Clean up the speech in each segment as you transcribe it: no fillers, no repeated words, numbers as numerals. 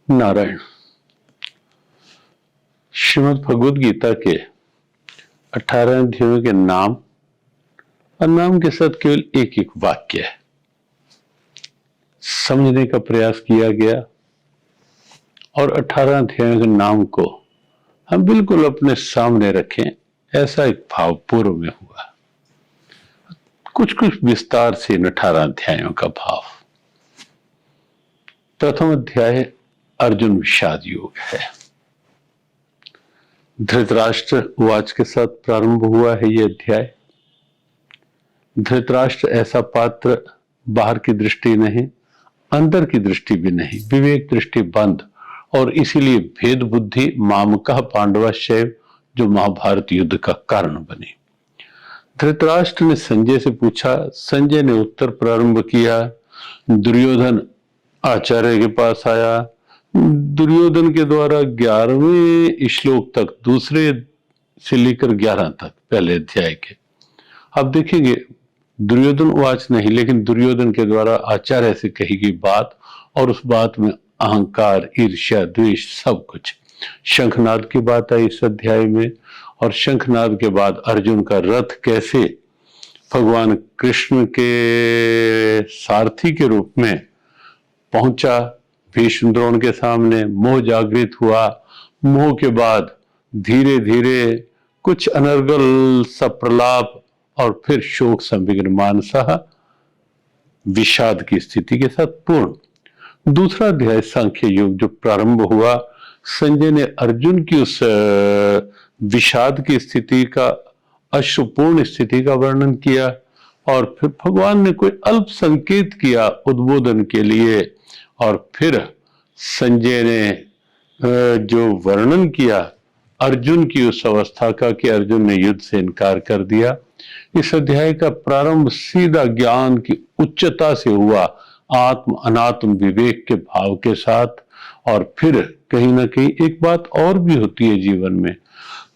नारायण। श्रीमद् भगवद गीता के 18 अध्यायों के नाम और नाम के साथ केवल एक एक वाक्य है समझने का प्रयास किया गया और 18 अध्यायों के नाम को हम बिल्कुल अपने सामने रखें, ऐसा एक भाव पूर्व में हुआ। कुछ कुछ विस्तार से इन 18 अध्यायों का भाव। प्रथम अध्याय अर्जुन विषाद योग है। धृतराष्ट्र उवाच के साथ प्रारंभ हुआ है यह अध्याय। धृतराष्ट्र ऐसा पात्र, बाहर की दृष्टि नहीं, अंदर की दृष्टि भी नहीं, विवेक दृष्टि बंद, और इसीलिए भेद बुद्धि मामकः पांडवाश्चैव, जो महाभारत युद्ध का कारण बनी। धृतराष्ट्र ने संजय से पूछा, संजय ने उत्तर प्रारंभ किया। दुर्योधन आचार्य के पास आया। दुर्योधन के द्वारा 11वें श्लोक तक, दूसरे से लेकर 11 तक पहले अध्याय के, अब देखेंगे दुर्योधन उवाच नहीं, लेकिन दुर्योधन के द्वारा आचार्य से कही गई बात, और उस बात में अहंकार, ईर्ष्या, द्वेष, सब कुछ। शंखनाद की बात आई इस अध्याय में, और शंखनाद के बाद अर्जुन का रथ कैसे भगवान कृष्ण के सारथी के रूप में पहुंचा भीष्म द्रोण के सामने, मोह जागृत हुआ। मोह के बाद धीरे धीरे कुछ अनर्गल सा प्रलाप, और फिर शोक संविग्न मानसः, विषाद की स्थिति के साथ पूर्ण। दूसरा अध्याय सांख्य योग जो प्रारंभ हुआ, संजय ने अर्जुन की उस विषाद की स्थिति का, अश्रुपूर्ण स्थिति का वर्णन किया, और फिर भगवान ने कोई अल्प संकेत किया उद्बोधन के लिए, और फिर संजय ने जो वर्णन किया अर्जुन की उस अवस्था का कि अर्जुन ने युद्ध से इनकार कर दिया। इस अध्याय का प्रारंभ सीधा ज्ञान की उच्चता से हुआ, आत्म अनात्म विवेक के भाव के साथ। और फिर कहीं ना कहीं एक बात और भी होती है जीवन में,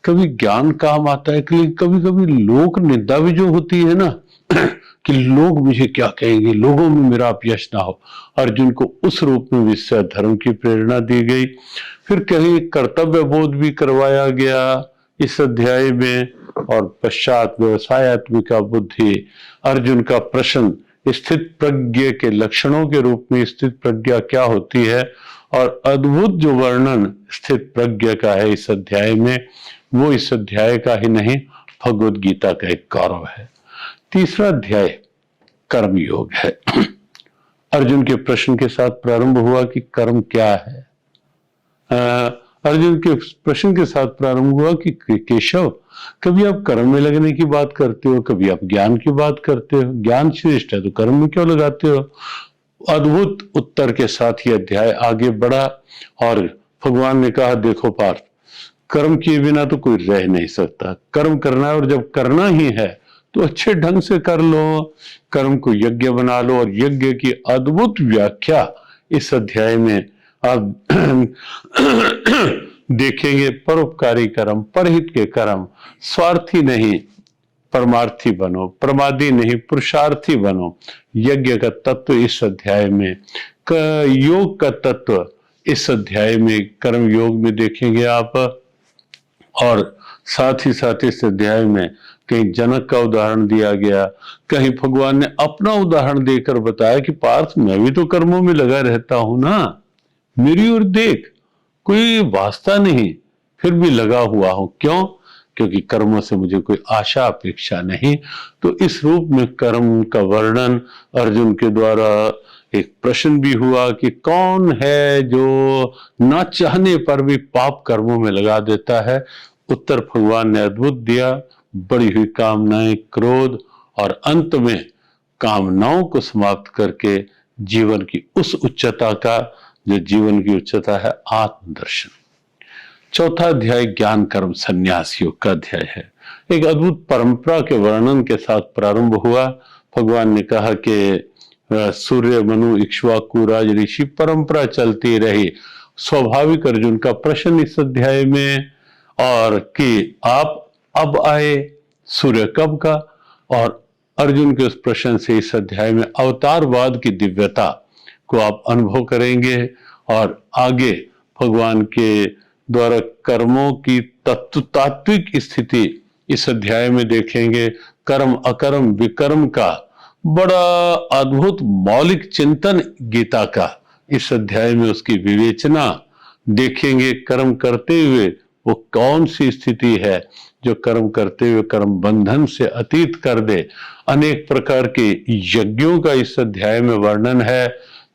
कभी ज्ञान काम आता है, कभी कभी लोक निंदा भी जो होती है ना कि लोग मुझे क्या कहेंगे, लोगों में मेरा अपयश ना हो। अर्जुन को उस रूप में विश्व धर्म की प्रेरणा दी गई। फिर कहीं कर्तव्य बोध भी करवाया गया इस अध्याय में, और पश्चात व्यवसायत्मिका बुद्धि, अर्जुन का प्रश्न स्थित प्रज्ञ के लक्षणों के रूप में स्थित प्रज्ञा क्या होती है, और अद्भुत जो वर्णन स्थित प्रज्ञ का है इस अध्याय में, वो इस अध्याय का ही नहीं, भगवद गीता का एक गौरव है। तीसरा अध्याय कर्म योग है। अर्जुन के प्रश्न के साथ प्रारंभ हुआ कि कर्म क्या है। अर्जुन के प्रश्न के साथ प्रारंभ हुआ कि केशव, कभी आप कर्म में लगने की बात करते हो, कभी आप ज्ञान की बात करते हो, ज्ञान श्रेष्ठ है तो कर्म में क्यों लगाते हो। अद्भुत उत्तर के साथ ये अध्याय आगे बढ़ा, और भगवान ने कहा, देखो पार्थ, कर्म किए बिना तो कोई रह नहीं सकता। कर्म करना है, और जब करना ही है तो अच्छे ढंग से कर लो, कर्म को यज्ञ बना लो। और यज्ञ की अद्भुत व्याख्या इस अध्याय में आप देखेंगे। परोपकारी कर्म, परहित के कर्म, स्वार्थी नहीं परमार्थी बनो, प्रमादी नहीं पुरुषार्थी बनो। यज्ञ का तत्व इस अध्याय में, योग का तत्व इस अध्याय में, कर्म योग में देखेंगे आप। और साथ ही साथ इस अध्याय में कहीं जनक का उदाहरण दिया गया, कहीं भगवान ने अपना उदाहरण देकर बताया कि पार्थ, मैं भी तो कर्मों में लगा रहता हूं ना, मेरी ओर देख, कोई वास्ता नहीं, फिर भी लगा हुआ हूं। क्यों? क्योंकि कर्मों से मुझे कोई आशा अपेक्षा नहीं। तो इस रूप में कर्म का वर्णन अर्जुन के द्वारा। एक प्रश्न भी हुआ कि कौन है जो न चाहने पर भी पाप कर्मों में लगा देता है। उत्तर भगवान ने अद्भुत दिया, बढ़ी हुई कामनाएं, क्रोध, और अंत में कामनाओं को समाप्त करके जीवन की उस उच्चता का, जो जीवन की उच्चता है, आत्मदर्शन। चौथा अध्याय ज्ञान कर्म संन्यास योग का अध्याय है। एक अद्भुत परंपरा के वर्णन के साथ प्रारंभ हुआ। भगवान ने कहा कि सूर्य, मनु, इक्ष्वाकु, राज ऋषि परंपरा चलती रही। स्वाभाविक अर्जुन का प्रश्न इस अध्याय में, और कि आप अब आए, सूर्य कब का। और अर्जुन के उस प्रश्न से इस अध्याय में अवतारवाद की दिव्यता को आप अनुभव करेंगे और आगे भगवान के द्वारा कर्मों की तात्विक स्थिति इस अध्याय में देखेंगे। कर्म अकर्म विकर्म का बड़ा अद्भुत मौलिक चिंतन गीता का इस अध्याय में उसकी विवेचना देखेंगे। कर्म करते हुए वो कौन सी स्थिति है जो कर्म करते हुए कर्म बंधन से अतीत कर दे। अनेक प्रकार के यज्ञों का इस अध्याय में वर्णन है।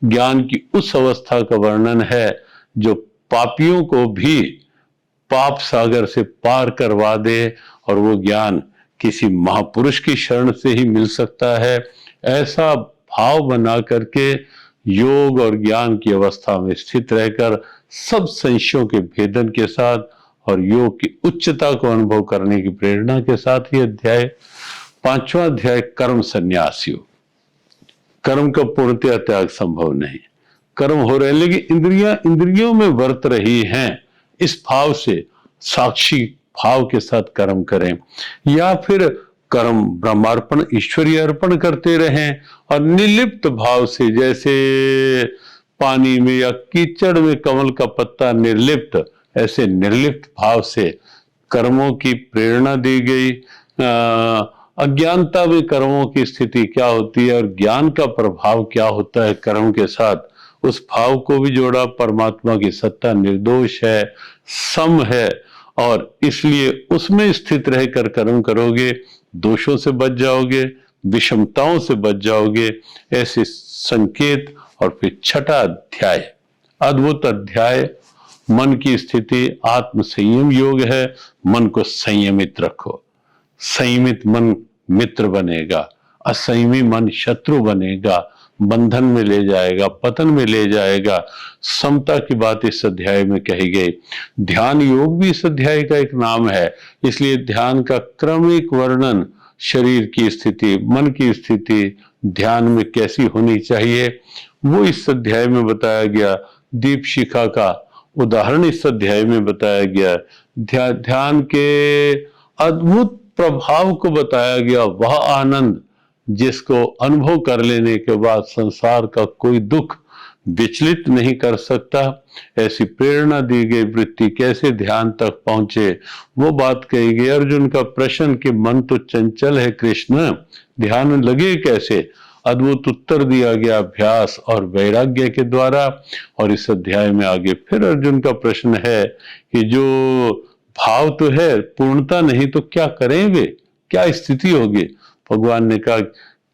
ज्ञान की उस अवस्था का वर्णन है जो पापियों को भी पाप सागर से पार करवा दे और वो ज्ञान किसी महापुरुष की शरण से ही मिल सकता है। ऐसा भाव बना करके योग और ज्ञान की अवस्था में स्थित रहकर सब संशयों के भेदन के साथ और योग की उच्चता को अनुभव करने की प्रेरणा के साथ ही अध्याय 5वां अध्याय कर्म संन्यास योग। कर्म का पूर्णतया त्याग संभव नहीं। कर्म हो रहे लेकिन इंद्रियों में वर्त रही हैं, इस भाव से साक्षी भाव के साथ कर्म करें, या फिर कर्म ब्रह्मार्पण ईश्वरीय अर्पण करते रहें और निर्लिप्त भाव से, जैसे पानी में या कीचड़ में कमल का पत्ता निर्लिप्त, ऐसे निर्लिप्त भाव से कर्मों की प्रेरणा दी गई। अज्ञानता में कर्मों की स्थिति क्या होती है और ज्ञान का प्रभाव क्या होता है कर्म के साथ, उस भाव को भी जोड़ा। परमात्मा की सत्ता निर्दोष है, सम है और इसलिए उसमें स्थित रहकर कर्म करोगे, दोषों से बच जाओगे, विषमताओं से बच जाओगे। ऐसे संकेत। और फिर 6वां अध्याय अद्भुत अध्याय, मन की स्थिति आत्म संयम योग है। मन को संयमित रखो। संयमित मन मित्र बनेगा, असंयमी मन शत्रु बनेगा, बंधन में ले जाएगा, पतन में ले जाएगा। समता की बात इस अध्याय में कही गई। ध्यान योग भी इस अध्याय का एक नाम है, इसलिए ध्यान का क्रमिक वर्णन, शरीर की स्थिति, मन की स्थिति ध्यान में कैसी होनी चाहिए वो इस अध्याय में बताया गया। दीप शिखा का उदाहरण इस अध्याय में बताया गया। ध्यान के अद्भुत प्रभाव को बताया गया। वह आनंद जिसको अनुभव कर लेने के बाद संसार का कोई दुख विचलित नहीं कर सकता, ऐसी प्रेरणा दी गई। वृत्ति कैसे ध्यान तक पहुंचे वो बात कही गई। अर्जुन का प्रश्न कि मन तो चंचल है कृष्ण, ध्यान लगे कैसे, अद्भुत उत्तर दिया गया अभ्यास और वैराग्य के द्वारा। और इस अध्याय में आगे फिर अर्जुन का प्रश्न है कि जो भाव तो है, पूर्णता नहीं तो क्या करें वे, क्या स्थिति होगी। भगवान ने कहा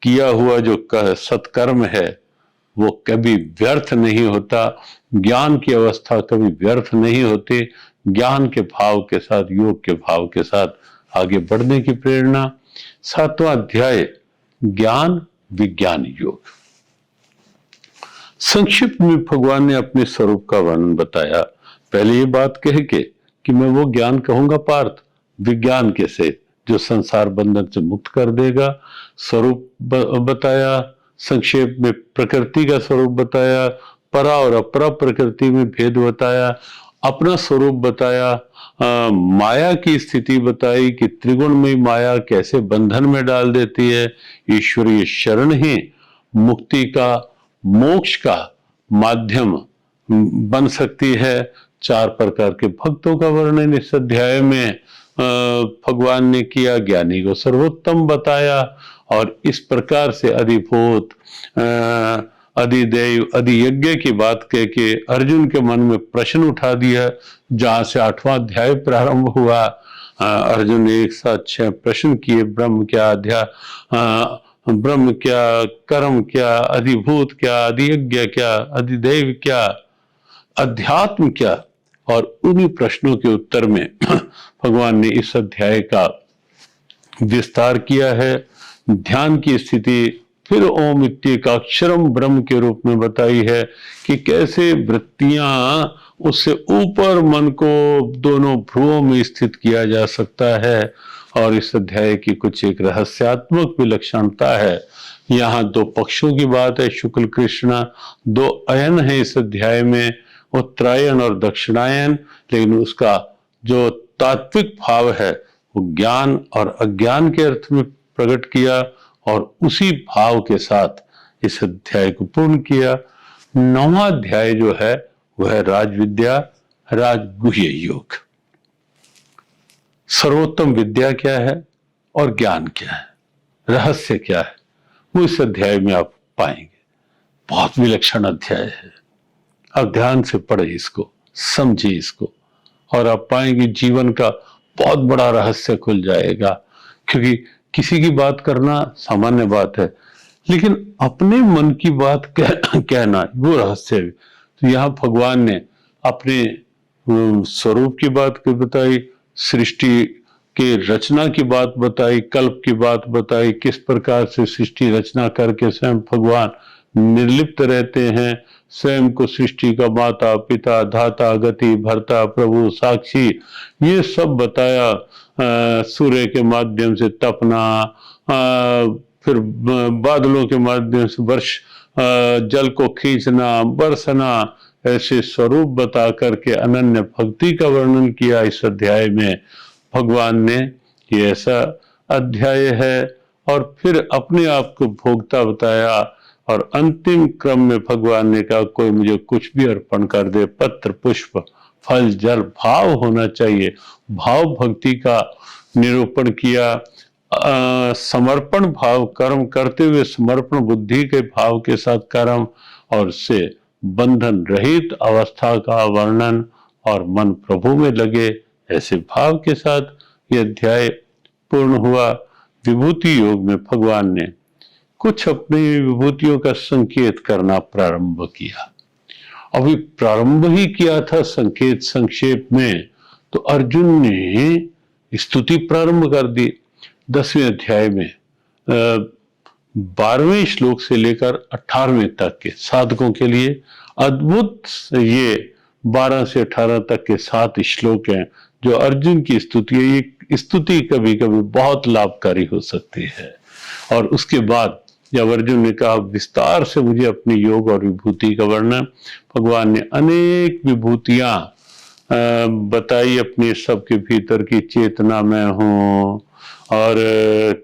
किया हुआ जो सत्कर्म है वो कभी व्यर्थ नहीं होता, ज्ञान की अवस्था कभी व्यर्थ नहीं होती। ज्ञान के भाव के साथ, योग के भाव के साथ आगे बढ़ने की प्रेरणा। 7वां अध्याय ज्ञान विज्ञान योग। संक्षिप्त में भगवान ने अपने स्वरूप का वर्णन बताया। पहले ये बात कह के कि मैं वो ज्ञान कहूंगा पार्थ, विज्ञान के से जो संसार बंधन से मुक्त कर देगा। स्वरूप बताया, संक्षेप में प्रकृति का स्वरूप बताया, परा और अपरा प्रकृति में भेद बताया, अपना स्वरूप बताया, माया की स्थिति बताई कि त्रिगुणमयी माया कैसे बंधन में डाल देती है। ईश्वरीय शरण ही मुक्ति का, मोक्ष का माध्यम बन सकती है। 4 प्रकार के भक्तों का वर्णन इस अध्याय में भगवान ने किया। ज्ञानी को सर्वोत्तम बताया और इस प्रकार से अधिभूत, अधिदेव, अधियज्ञ की बात कह के अर्जुन के मन में प्रश्न उठा दिया। जहां से 8वां अध्याय प्रारंभ हुआ, अर्जुन ने एक साथ 6 प्रश्न किए। ब्रह्म क्या, ब्रह्म क्या, कर्म क्या, अधिभूत क्या, अधियज्ञ क्या, अधिदेव क्या, अध्यात्म क्या। और उन्हीं प्रश्नों के उत्तर में भगवान ने इस अध्याय का विस्तार किया है। ध्यान की स्थिति फिर ओम इत्येका अक्षरम ब्रह्म के रूप में बताई है कि कैसे वृत्तियां उससे ऊपर मन को दोनों भ्रुवों में स्थित किया जा सकता है। और इस अध्याय की कुछ एक रहस्यात्मक विलक्षणता है। यहाँ 2 पक्षों की बात है, शुक्ल कृष्ण, 2 अयन है इस अध्याय में, उत्तरायण और दक्षिणायन। लेकिन उसका जो तात्विक भाव है वो ज्ञान और अज्ञान के अर्थ में प्रकट किया और उसी भाव के साथ इस अध्याय को पूर्ण किया। 9वां अध्याय जो है वह है राजविद्या, राजगुह्य योग। सर्वोत्तम विद्या क्या है और ज्ञान क्या है, रहस्य क्या है, वो इस अध्याय में आप पाएंगे। बहुत विलक्षण अध्याय है। आप ध्यान से पढ़े इसको, समझे इसको, और आप पाएंगे जीवन का बहुत बड़ा रहस्य खुल जाएगा। क्योंकि किसी की बात करना सामान्य बात है, लेकिन अपने मन की बात कहना वो रहस्य है। तो यहाँ भगवान ने अपने स्वरूप की बात बताई, सृष्टि के रचना की बात बताई, कल्प की बात बताई, किस प्रकार से सृष्टि रचना करके स्वयं भगवान निर्लिप्त रहते हैं, स्वयं को सृष्टि का माता पिता धाता गति भरता प्रभु साक्षी ये सब बताया। सूर्य के माध्यम से तपना, फिर बादलों के माध्यम से वर्ष जल को खींचना बरसना, ऐसे स्वरूप बता करके अनन्य भक्ति का वर्णन किया इस अध्याय में भगवान ने। ये ऐसा अध्याय है। और फिर अपने आप को भोगता बताया, और अंतिम क्रम में भगवान ने कहा कोई मुझे कुछ भी अर्पण कर दे, पत्र पुष्प फल जल, भाव होना चाहिए। भाव भक्ति का निरूपण किया। समर्पण भाव कर्म करते हुए समर्पण बुद्धि के भाव के साथ कर्म, और उससे बंधन रहित अवस्था का वर्णन, और मन प्रभु में लगे ऐसे भाव के साथ यह अध्याय पूर्ण हुआ। विभूति योग में भगवान ने कुछ अपनी विभूतियों का संकेत करना प्रारंभ किया। अभी प्रारंभ ही किया था संकेत संक्षेप में, तो अर्जुन ने स्तुति प्रारंभ कर दी। 10वें अध्याय में 12वें श्लोक से लेकर 18वें तक के साधकों के लिए अद्भुत ये 12 से 18 तक के 7 श्लोक हैं जो अर्जुन की स्तुति है। ये स्तुति कभी कभी बहुत लाभकारी हो सकती है। और उसके बाद जब अर्जुन ने कहा विस्तार से मुझे अपनी योग और विभूति का वर्णन, भगवान ने अनेक विभूतियां बताई अपने सबके भीतर की चेतना में हूँ, और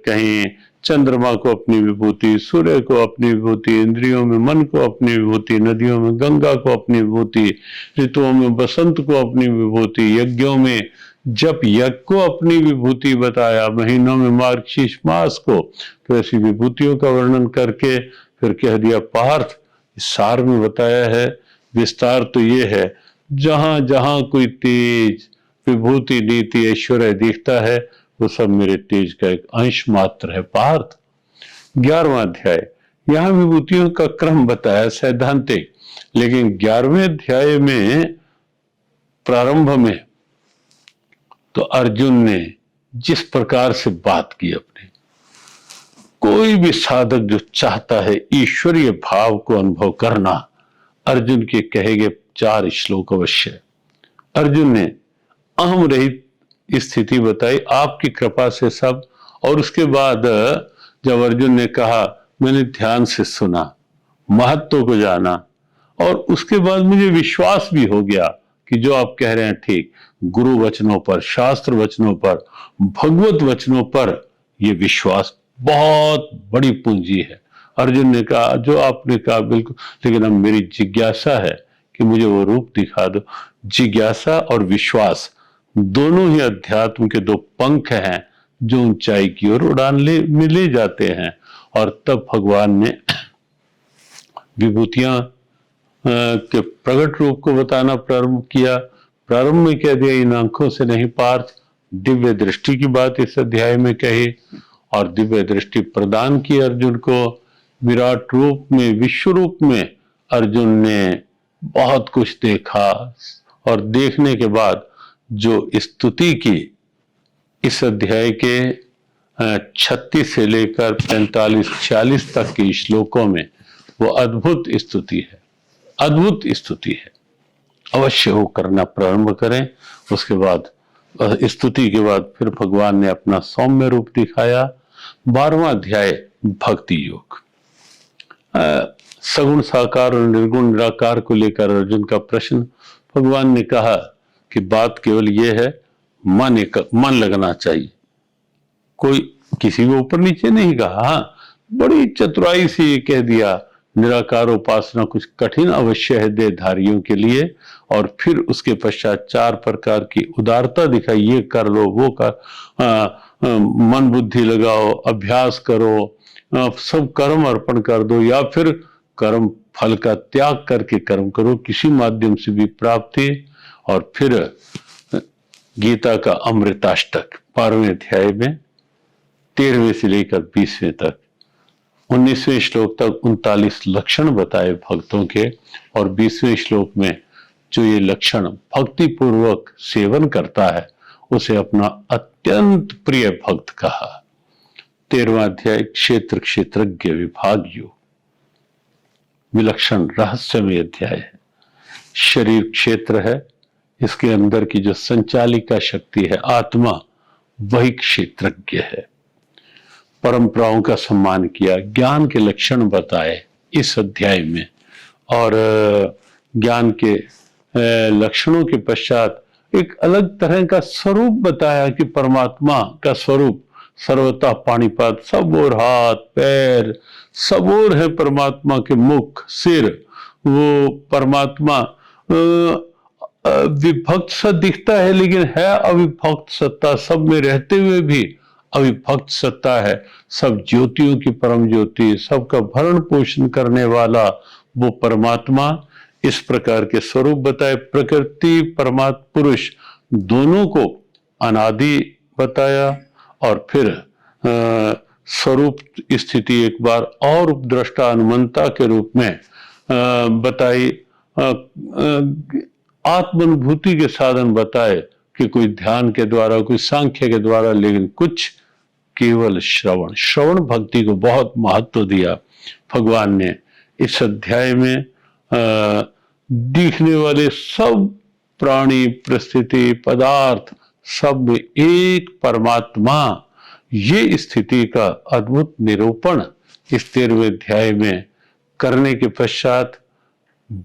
कहीं चंद्रमा को अपनी विभूति, सूर्य को अपनी विभूति, इंद्रियों में मन को अपनी विभूति, नदियों में गंगा को अपनी विभूति, ऋतुओं में बसंत को अपनी विभूति, यज्ञों में जब यज्ञ को अपनी विभूति बताया, महीनों में मार्गशीर्ष मास को। तो ऐसी विभूतियों का वर्णन करके फिर कह दिया पार्थ, सार में बताया है। विस्तार तो ये है, जहां जहां कोई तेज विभूति नीति ऐश्वर्य दिखता है वो सब मेरे तेज का एक अंश मात्र है पार्थ। 11वां अध्याय, यहां विभूतियों का क्रम बताया सैद्धांतिक, लेकिन 11वें अध्याय में प्रारंभ में तो अर्जुन ने जिस प्रकार से बात की, अपने कोई भी साधक जो चाहता है ईश्वरीय भाव को अनुभव करना, अर्जुन के कहे गए 4 श्लोक अवश्य। अर्जुन ने अहम रहित स्थिति बताई, आपकी कृपा से सब। और उसके बाद जब अर्जुन ने कहा मैंने ध्यान से सुना, महत्व को जाना, और उसके बाद मुझे विश्वास भी हो गया कि जो आप कह रहे हैं ठीक, गुरु वचनों पर, शास्त्र वचनों पर, भगवत वचनों पर यह विश्वास बहुत बड़ी पूंजी है। अर्जुन ने कहा जो आपने कहा बिल्कुल, लेकिन अब मेरी जिज्ञासा है कि मुझे वो रूप दिखा दो। जिज्ञासा और विश्वास दोनों ही अध्यात्म के 2 पंख हैं जो ऊंचाई की ओर उड़ान ले जाते हैं। और तब भगवान ने विभूतियां के प्रकट रूप को बताना प्रारंभ किया। प्रारंभ में कह दिया इन आंखों से नहीं पार्थ, दिव्य दृष्टि की बात इस अध्याय में कही, और दिव्य दृष्टि प्रदान की अर्जुन को। विराट रूप में, विश्व रूप में अर्जुन ने बहुत कुछ देखा, और देखने के बाद जो स्तुति की इस अध्याय के 36 से लेकर 45-46 तक के श्लोकों में, वो अद्भुत स्तुति है, अद्भुत स्तुति है। अवश्य वो करना प्रारंभ करें। उसके बाद स्तुति के बाद फिर भगवान ने अपना सौम्य रूप दिखाया। 12वां अध्याय भक्ति योग। सगुण साकार और निर्गुण निराकार को लेकर अर्जुन का प्रश्न। भगवान ने कहा कि बात केवल ये है, मन लगना चाहिए। कोई किसी को ऊपर नीचे नहीं कहा, बड़ी चतुराई से ये कह दिया निराकार उपासना कुछ कठिन अवश्य है देहधारियों के लिए, और फिर उसके पश्चात 4 प्रकार की उदारता दिखाई, ये कर लो, वो कर, मन बुद्धि लगाओ, अभ्यास करो, सब कर्म अर्पण कर दो, या फिर कर्म फल का त्याग करके कर्म करो, किसी माध्यम से भी प्राप्ति। और फिर गीता का अमृताष्टक 12वें अध्याय में 13वें से लेकर 20वें तक 19वें श्लोक तक 39 लक्षण बताए भक्तों के, और 20वें श्लोक में जो ये लक्षण भक्ति पूर्वक सेवन करता है उसे अपना अत्यंत प्रिय भक्त कहा। 13वां अध्याय क्षेत्र क्षेत्रज्ञ विभाग योग, विलक्षण रहस्यमय अध्याय है। शरीर क्षेत्र है, इसके अंदर की जो संचालिका शक्ति है आत्मा, वही क्षेत्रज्ञ है। परंपराओं का सम्मान किया, ज्ञान के लक्षण बताए इस अध्याय में, और ज्ञान के लक्षणों के पश्चात एक अलग तरह का स्वरूप बताया कि परमात्मा का स्वरूप सर्वथा पाणीपात, सब और हाथ पैर सब और है परमात्मा के, मुख सिर, वो परमात्मा विभक्त सा दिखता है लेकिन है अविभक्त सत्ता, सब में रहते हुए भी अविभक्त सत्ता है, सब ज्योतियों की परम ज्योति, सबका भरण पोषण करने वाला वो परमात्मा। इस प्रकार के स्वरूप बताए। प्रकृति परमात्मा पुरुष दोनों को अनादि बताया, और फिर स्वरूप स्थिति एक बार और उपद्रष्टा अनुमंता के रूप में बताई। आत्मानुभूति के साधन बताए कि कोई ध्यान के द्वारा, कोई सांख्य के द्वारा, लेकिन कुछ केवल श्रवण, श्रवण भक्ति को बहुत महत्व दिया भगवान ने। इस अध्याय में दिखने वाले सब प्राणी, परिस्थिति, पदार्थ, सब में एक परमात्मा, ये स्थिति का अद्भुत निरूपण इस 13वें अध्याय में करने के पश्चात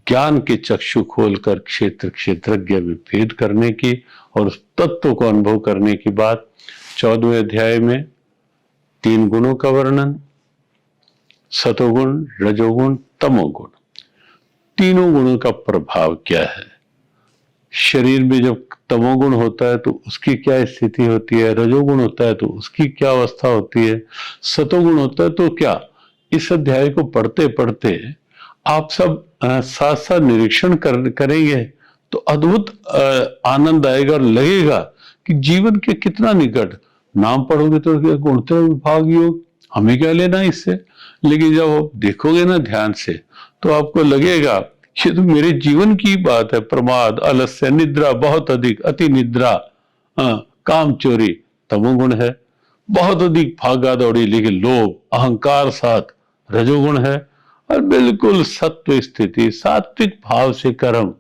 ज्ञान के चक्षु खोलकर क्षेत्र क्षेत्रज्ञ में भेद करने की और उस तत्व को अनुभव करने की बात। 14वें अध्याय में 3 गुणों का वर्णन, सतोगुण, रजोगुण, तमोगुण। तीनों गुणों का प्रभाव क्या है शरीर में। जब तमोगुण होता है तो उसकी क्या स्थिति होती है, रजोगुण होता है तो उसकी क्या अवस्था होती है, सतोगुण होता है तो क्या। इस अध्याय को पढ़ते पढ़ते आप सब साथ साथ निरीक्षण करेंगे तो अद्भुत आनंद आएगा और लगेगा कि जीवन के कितना निकट। नाम पढ़ोगे तो गुणत्रय विभाग योग, हमें क्या लेना इससे, लेकिन जब आप देखोगे ना ध्यान से तो आपको लगेगा ये तो मेरे जीवन की बात है। प्रमाद, आलस्य, निद्रा बहुत अधिक, अति निद्रा, काम चोरी तमोगुण है। बहुत अधिक भागा दौड़ी लेकिन लोभ अहंकार साथ रजोगुण है। और बिल्कुल सत्व स्थिति, सात्विक भाव से कर्म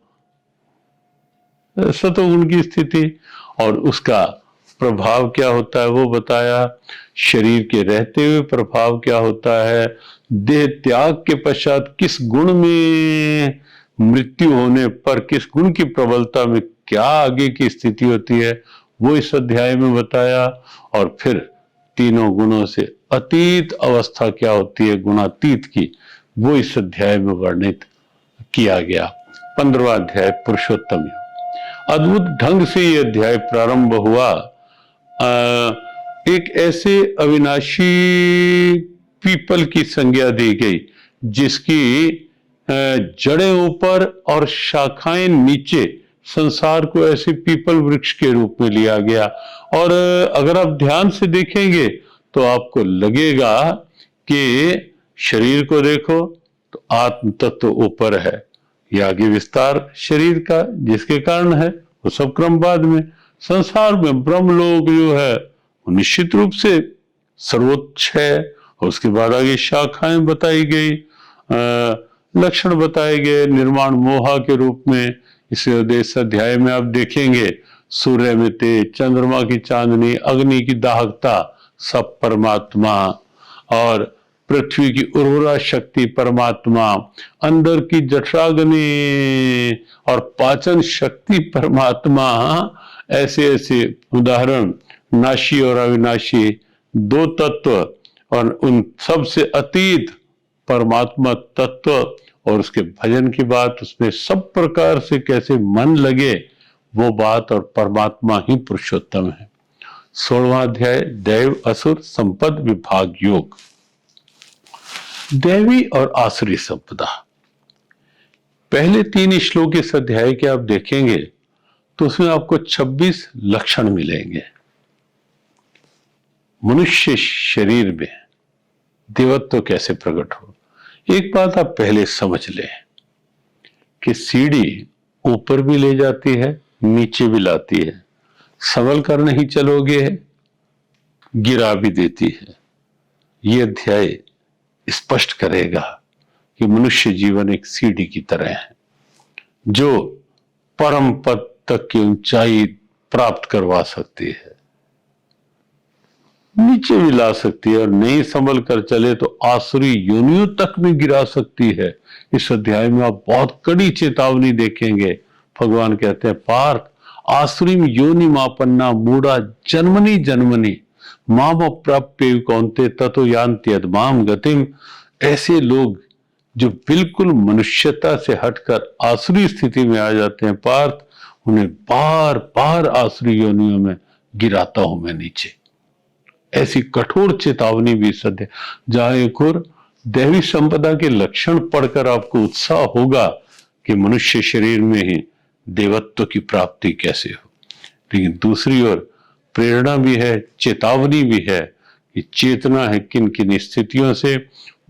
सतोगुण की स्थिति। और उसका प्रभाव क्या होता है वो बताया। शरीर के रहते हुए प्रभाव क्या होता है, देह त्याग के पश्चात किस गुण में, मृत्यु होने पर किस गुण की प्रबलता में क्या आगे की स्थिति होती है वो इस अध्याय में बताया। और फिर तीनों गुणों से अतीत अवस्था क्या होती है, गुणातीत की, वो इस अध्याय में वर्णित किया गया। 15वां अध्याय पुरुषोत्तम योग। अद्भुत ढंग से ये अध्याय प्रारंभ हुआ। एक ऐसे अविनाशी पीपल की संज्ञा दी गई जिसकी जड़ें ऊपर और शाखाएं नीचे, संसार को ऐसे पीपल वृक्ष के रूप में लिया गया। और अगर आप ध्यान से देखेंगे तो आपको लगेगा कि शरीर को देखो तो आत्म तत्व ऊपर है, ये आगे विस्तार शरीर का जिसके कारण है वो सब क्रम बाद में। संसार में ब्रह्मलोक जो है वो निश्चित रूप से सर्वोच्च है। और उसके बाद आगे शाखाएं बताई गई, लक्षण बताए गए निर्माण मोहा के रूप में। इस अध्याय में आप देखेंगे सूर्य में तेज, चंद्रमा की चांदनी, अग्नि की दाहकता सब परमात्मा, और पृथ्वी की उर्वरा शक्ति परमात्मा, अंदर की जठराग्नि और पाचन शक्ति परमात्मा। ऐसे ऐसे उदाहरण, नाशी और अविनाशी 2 तत्व, और उन सब से अतीत परमात्मा तत्व और उसके भजन की बात, उसमें सब प्रकार से कैसे मन लगे वो बात, और परमात्मा ही पुरुषोत्तम है। 16वां अध्याय दैव असुर संपद विभाग योग। दैवी और आसुरी संपदा, पहले 3 श्लोक इस अध्याय के आप देखेंगे तो उसमें आपको 26 लक्षण मिलेंगे। मनुष्य शरीर में देवत्व कैसे प्रकट हो। एक बात आप पहले समझ लें कि सीढ़ी ऊपर भी ले जाती है, नीचे भी लाती है, संभल कर नहीं चलोगे गिरा भी देती है। यह अध्याय स्पष्ट करेगा कि मनुष्य जीवन एक सीढ़ी की तरह है जो परम पद तक की ऊंचाई प्राप्त करवा सकती है, नीचे भी ला सकती है, और नहीं संभल कर चले तो आसुरी योनियों तक में गिरा सकती है। इस अध्याय में आप बहुत कड़ी चेतावनी देखेंगे। भगवान कहते हैं पार्थ आसुरी योनि मापन्ना मूढ़ा जन्मनी जन्मनी माम प्राप्य कौन्ते ततो यान्ति अधमाम गतिम। ऐसे लोग जो बिल्कुल मनुष्यता से हटकर आसुरी स्थिति में आ जाते हैं पार्थ, उन्हें बार बार आसुरी योनियों में गिराता हूं मैं नीचे। ऐसी कठोर चेतावनी भी सत्य। जहां एक और दैवी संपदा के लक्षण पढ़कर आपको उत्साह होगा कि मनुष्य शरीर में ही देवत्व की प्राप्ति कैसे हो, लेकिन दूसरी ओर प्रेरणा भी है, चेतावनी भी है कि चेतना है किन किन स्थितियों से।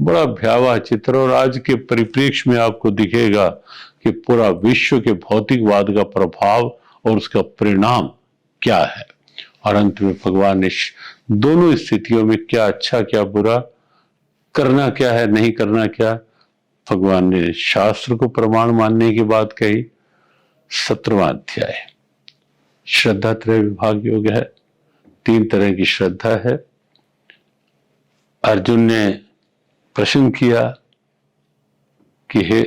बड़ा भयावह चित्र, और आज के परिप्रेक्ष्य में आपको दिखेगा कि पूरा विश्व के भौतिकवाद का प्रभाव और उसका परिणाम क्या है। और अंत में भगवान ने दोनों स्थितियों में क्या अच्छा क्या बुरा, करना क्या है नहीं करना क्या, भगवान ने शास्त्र को प्रमाण मानने की बात कही। 17वां अध्याय श्रद्धा त्रय विभाग योग है। 3 तरह की श्रद्धा है। अर्जुन ने प्रश्न किया कि हे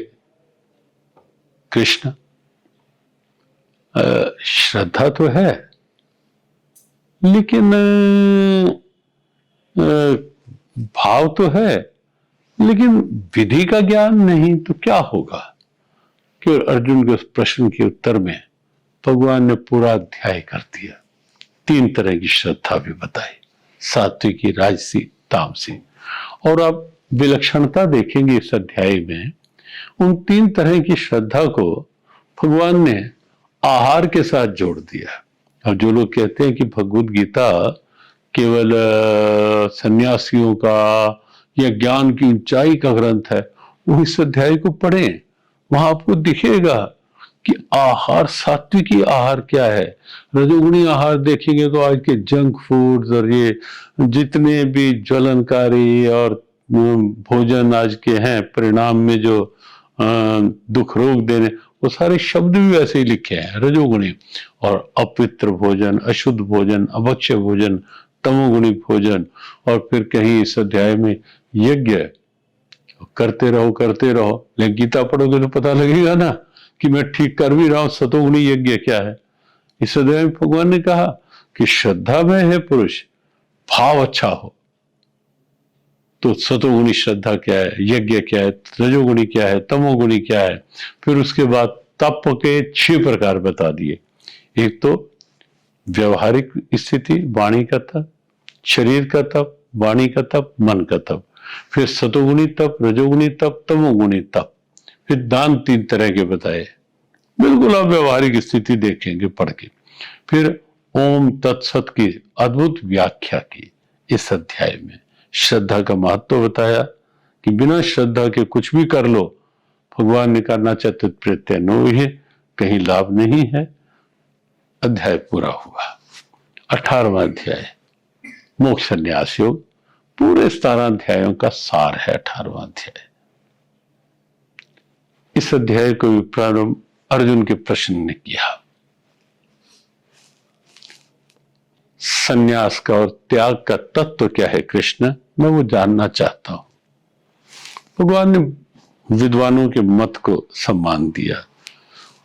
कृष्ण, श्रद्धा तो है लेकिन भाव तो है, लेकिन विधि का ज्ञान नहीं, तो क्या होगा। कि अर्जुन के उस प्रश्न के उत्तर में भगवान ने पूरा अध्याय कर दिया। 3 तरह की श्रद्धा भी बताई, सात्विकी, राजसी, तामसी। और आप विलक्षणता देखेंगे इस अध्याय में, उन 3 तरह की श्रद्धा को भगवान ने आहार के साथ जोड़ दिया। अब जो लोग कहते हैं कि भगवद गीता केवल सन्यासियों का या ज्ञान की ऊंचाई का ग्रंथ है, वो इस अध्याय को पढ़ें। वहां आपको दिखेगा कि आहार, सात्विकी आहार क्या है। रजोगुणी आहार देखेंगे तो आज के जंक फूड्स और ये जितने भी ज्वलनकारी और भोजन आज के हैं, परिणाम में जो दुख रोग देने, वो सारे शब्द भी वैसे ही लिखे हैं रजोगुणी। और अपवित्र भोजन, अशुद्ध भोजन, अभक्ष्य भोजन, तमोगुणी भोजन। और फिर कहीं इस अध्याय में यज्ञ करते रहो, लेकिन गीता पढ़ोगे तो पता लगेगा ना कि मैं ठीक कर भी रहा हूं। सतोगुणी यज्ञ क्या है। इस अध्याय में भगवान ने कहा कि श्रद्धा में है पुरुष, भाव अच्छा हो तो सतोगुणी श्रद्धा क्या है, यज्ञ क्या है, रजोगुणी क्या है, तमोगुणी क्या है। फिर उसके बाद तप के 6 प्रकार बता दिए। एक तो व्यवहारिक स्थिति, वाणी का तप, शरीर का तप, वाणी का तप, मन का तप। फिर सतोगुणी तप, रजोगुणी तप, तमोगुणी तप। फिर दान 3 तरह के बताए, बिल्कुल आप व्यवहारिक स्थिति देखेंगे पढ़ के। फिर ओम तत्सत की अद्भुत व्याख्या की इस अध्याय में। श्रद्धा का महत्व बताया कि बिना श्रद्धा के कुछ भी कर लो, भगवान ने कहा न चतुत प्रत्यय नो है, कहीं लाभ नहीं है। अध्याय पूरा हुआ। 18वां अध्याय मोक्ष संन्यास योग। पूरे 17 अध्यायों का सार है 18वां अध्याय। इस अध्याय को प्रारंभ अर्जुन के प्रश्न ने किया। संन्यास का और त्याग का तत्व क्या है कृष्ण, मैं वो जानना चाहता हूं। भगवान ने विद्वानों के मत को सम्मान दिया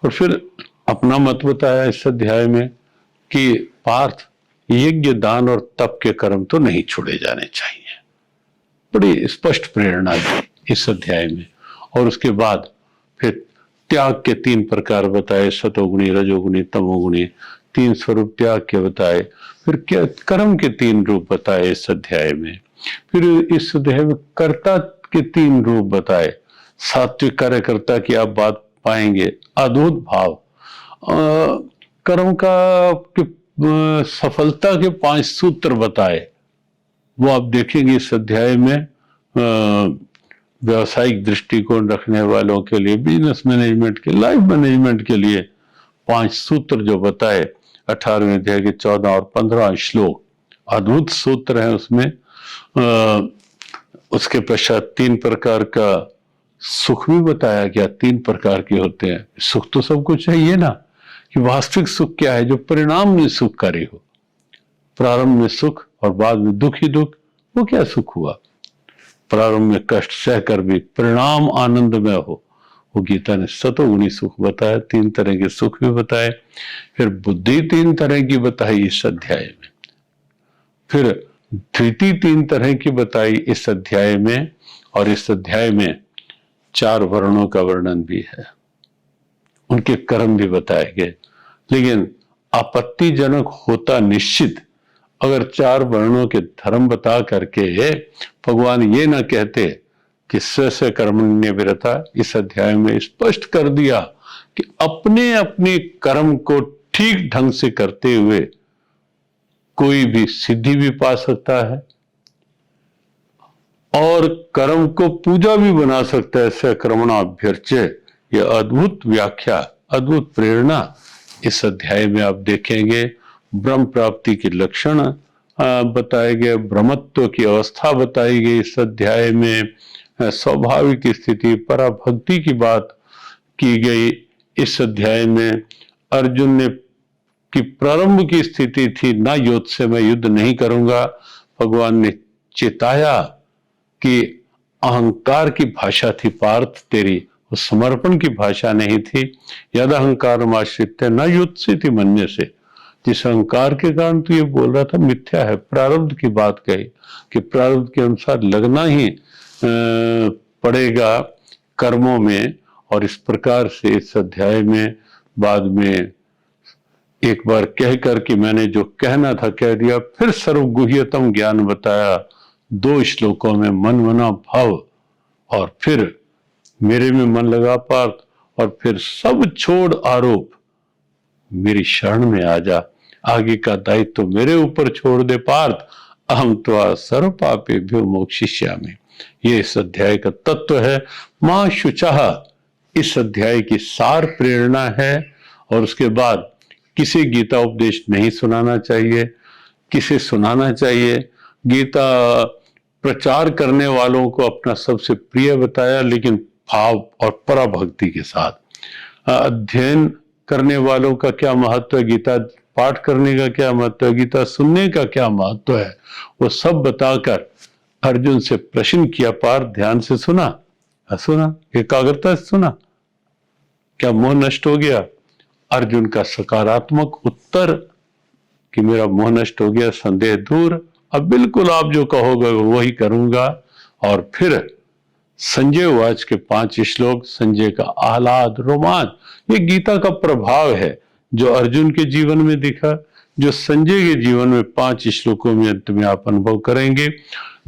और फिर अपना मत बताया इस अध्याय में कि पार्थ, यज्ञ, दान और तप के कर्म तो नहीं छोड़े जाने चाहिए। बड़ी स्पष्ट प्रेरणा दी। इस अध्याय में। और उसके बाद फिर त्याग के 3 प्रकार बताए, सतोगुणी, रजोगुणी, तमोगुणी, 3 स्वरूप त्याग के बताए। फिर क्या कर्म के 3 रूप बताए इस अध्याय में। फिर इस अध्याय में कर्ता के 3 रूप बताए। सात्विक कार्यकर्ता की आप बात पाएंगे, अद्भुत भाव। कर्म का सफलता के 5 सूत्र बताए, वो आप देखेंगे इस अध्याय में। व्यावसायिक दृष्टिकोण रखने वालों के लिए, बिजनेस मैनेजमेंट के, लाइफ मैनेजमेंट के लिए 5 सूत्र जो बताए 18वें अध्याय के 14 और 15 श्लोक, अद्भुत सूत्र है उसमें। उसके पश्चात 3 प्रकार का सुख भी बताया गया, 3 प्रकार के होते हैं। सुख तो सबको चाहिए ना, कि वास्तविक सुख क्या है, जो परिणाम में सुखकारी हो। प्रारंभ में सुख और बाद में दुख ही दुख, वो क्या सुख हुआ। प्रारंभ में कष्ट सहकर भी परिणाम आनंद में हो, वो गीता ने सतोगुणी सुख बताया। 3 तरह के सुख भी बताए। फिर बुद्धि 3 तरह की बताई इस अध्याय में। फिर धृति 3 तरह की बताई इस अध्याय में। और इस अध्याय में 4 वर्णों का वर्णन भी है, उनके कर्म भी बताए गए। लेकिन आपत्तिजनक होता निश्चित अगर 4 वर्णों के धर्म बता करके भगवान ये ना कहते कि स्व कर्मण्य विरता। इस अध्याय में स्पष्ट कर दिया कि अपने अपने कर्म को ठीक ढंग से करते हुए कोई भी सिद्धि भी पा सकता है और कर्म को पूजा भी बना सकता है। सकर्मणाभ्यर्च्य, यह अद्भुत व्याख्या, अद्भुत प्रेरणा इस अध्याय में आप देखेंगे। ब्रह्म प्राप्ति के लक्षण बताए गए, ब्रह्मत्व की अवस्था बताई गई इस अध्याय में। स्वाभाविक स्थिति, पराभक्ति की बात की गई इस अध्याय में। अर्जुन ने की प्रारंभ की स्थिति थी, ना युद्ध से मैं युद्ध नहीं करूंगा। भगवान ने चेताया कि अहंकार की भाषा थी पार्थ तेरी, वो समर्पण की भाषा नहीं थी। यद अहंकार आश्रित न युद्ध से थी मन्य से, जिस अहंकार के कारण तू ये बोल रहा था मिथ्या है। प्रारब्ध की बात कही कि प्रारब्ध के अनुसार लगना ही पड़ेगा कर्मों में। और इस प्रकार से इस अध्याय में बाद में एक बार कह कर कि मैंने जो कहना था कह दिया, फिर सर्वगुह्यतम ज्ञान बताया 2 श्लोकों में, मन मना भाव। और फिर मेरे में मन लगा पार्थ, और फिर सब छोड़ आरोप, मेरी शरण में आ जा, आगे का दायित्व तो मेरे ऊपर छोड़ दे पार्थ। अहम त्वा सर्व पापेभ्यो मोक्षयिष्यामि। ये इस अध्याय का तत्व है। मां शुचः इस अध्याय की सार प्रेरणा है। और उसके बाद किसी गीता उपदेश नहीं सुनाना चाहिए, किसे सुनाना चाहिए। गीता प्रचार करने वालों को अपना सबसे प्रिय बताया, लेकिन भाव और पराभक्ति के साथ। अध्ययन करने वालों का क्या महत्व है, गीता पाठ करने का क्या महत्व है, गीता सुनने का क्या महत्व है, वो सब बताकर अर्जुन से प्रश्न किया। पार्थ ध्यान से सुना, सुना, एकाग्रता से सुना, क्या मोह नष्ट हो गया। अर्जुन का सकारात्मक उत्तर कि मेरा मोह नष्ट हो गया, संदेह दूर, अब बिल्कुल आप जो कहोगे वही करूंगा। और फिर संजय वाच के 5 श्लोक, संजय का आह्लाद, रोमांच, ये गीता का प्रभाव है जो अर्जुन के जीवन में दिखा, जो संजय के जीवन में 5 श्लोकों में अंत में आप अनुभव करेंगे।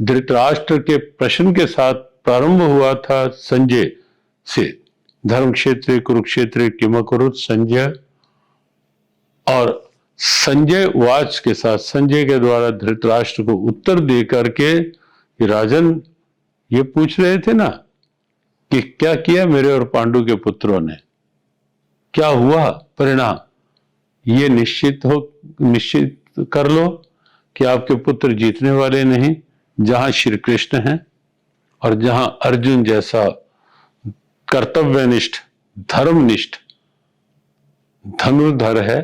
धृतराष्ट्र के प्रश्न के साथ प्रारंभ हुआ था संजय से, धर्म क्षेत्र कुरुक्षेत्र किम अकुरुत संजय। और संजय वाच के साथ संजय के द्वारा धृतराष्ट्र को उत्तर दे करके, राजन ये पूछ रहे थे ना कि क्या किया मेरे और पांडु के पुत्रों ने, क्या हुआ परिणाम, ये निश्चित कर लो कि आपके पुत्र जीतने वाले नहीं। जहां श्री कृष्ण हैं और जहां अर्जुन जैसा कर्तव्यनिष्ठ, धर्मनिष्ठ धनुर्धर है,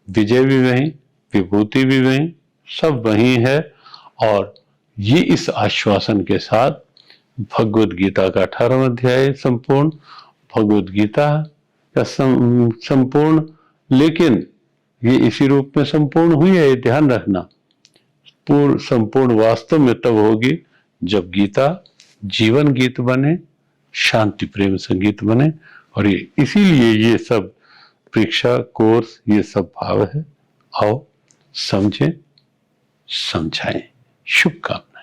विजय भी वहीं, विभूति भी वहीं, सब वहीं है। और ये इस आश्वासन के साथ भगवद गीता का 18वां अध्याय संपूर्ण, भगवद गीता का संपूर्ण। लेकिन ये इसी रूप में संपूर्ण हुई है, ये ध्यान रखना। पूर्ण संपूर्ण वास्तव में तब होगी जब गीता जीवन गीत बने, शांति प्रेम संगीत बने। और ये इसीलिए ये सब परीक्षा कोर्स ये सब भाव है। आओ समझें, समझाएं। शुभकामनाएं।